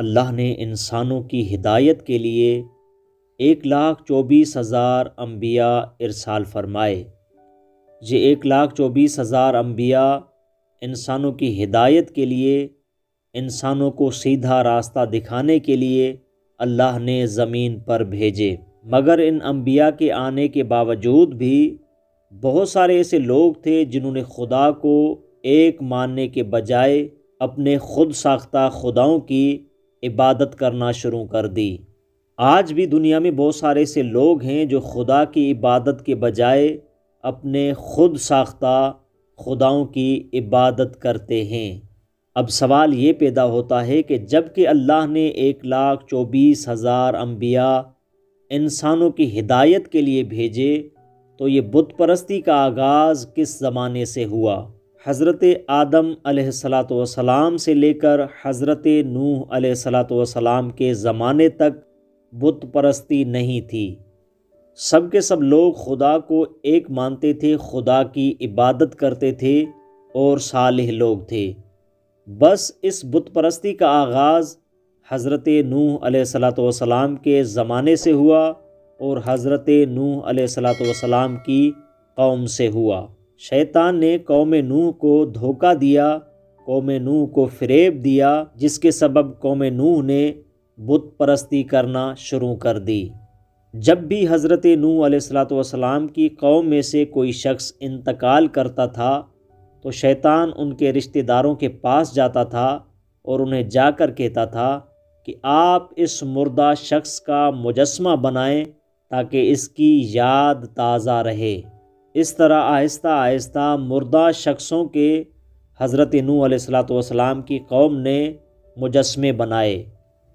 اللہ نے انسانوں کی ہدایت کے لیے 1,24,000 انبیاء ارسال فرمائے۔ یہ 1,24,000 انبیاء انسانوں کی ہدایت کے لیے، انسانوں کو سیدھا راستہ دکھانے کے لیے اللہ نے زمین پر بھیجے۔ مگر ان انبیاء کے آنے کے باوجود بھی بہت سارے ایسے لوگ تھے جنہوں نے خدا کو ایک ماننے کے بجائے اپنے خود ساختہ خداؤں کی عبادت کرنا شروع کر دی۔ آج بھی دنیا میں بہت سارے ایسے لوگ ہیں جو خدا کی عبادت کے بجائے اپنے خود ساختہ خداؤں کی عبادت کرتے ہیں۔ اب سوال یہ پیدا ہوتا ہے کہ جب کہ اللہ نے 1,24,000 انبیاء انسانوں کی ہدایت کے لیے بھیجے تو یہ بت پرستی کا آغاز کس زمانے سے ہوا؟ حضرت آدم علیہ السلام سے لے کر حضرت نوح علیہ السلام کے زمانے تک بت پرستی نہیں تھی۔ سب کے سب لوگ خدا کو ایک مانتے تھے، خدا کی عبادت کرتے تھے اور صالح لوگ تھے۔ بس اس بت پرستی کا آغاز حضرت نوح علیہ السلام کے زمانے سے ہوا اور حضرت نوح علیہ السلام کی قوم سے ہوا۔ شیطان نے قوم نوح کو دھوکہ دیا، قوم نوح کو فریب دیا، جس کے سبب قوم نوح نے بت پرستی کرنا شروع کر دی۔ جب بھی حضرت نوح علیہ السلام کی قوم میں سے کوئی شخص انتقال کرتا تھا تو شیطان ان کے رشتہ داروں کے پاس جاتا تھا اور انہیں جا کر کہتا تھا کہ آپ اس مردہ شخص کا مجسمہ بنائیں تاکہ اس کی یاد تازہ رہے۔ اس طرح آہستہ آہستہ مردہ شخصوں کے حضرت نوح علیہ السلام کی قوم نے مجسمے بنائے۔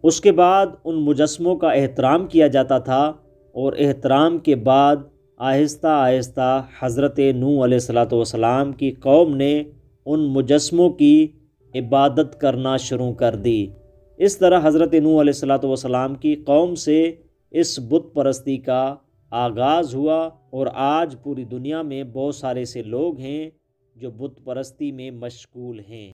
اس کے بعد ان مجسموں کا احترام کیا جاتا تھا اور احترام کے بعد آہستہ آہستہ حضرت نوح علیہ السلام کی قوم نے ان مجسموں کی عبادت کرنا شروع کر دی۔ اس طرح حضرت نوح علیہ السلام کی قوم سے اس بت پرستی کا آغاز ہوا اور آج پوری دنیا میں بہت سارے ایسے لوگ ہیں جو بت پرستی میں مشغول ہیں۔